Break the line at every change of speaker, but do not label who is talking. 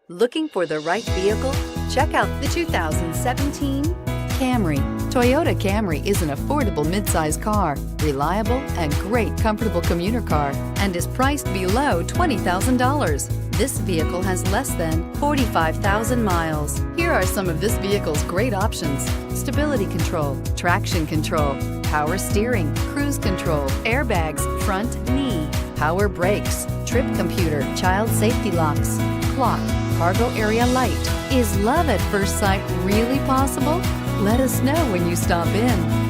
Looking for the right vehicle? Check out the 2017 Camry. Toyota Camry is an affordable midsize car, reliable and great comfortable commuter car, and is priced below $20,000. This vehicle has less than 45,000 miles. Here are some of this vehicle's great options: stability control, traction control, power steering, cruise control, airbags, front knee, power brakes, trip computer, child safety locks, clock, cargo area light. Is love at first sight really possible? Let us know when you stop in.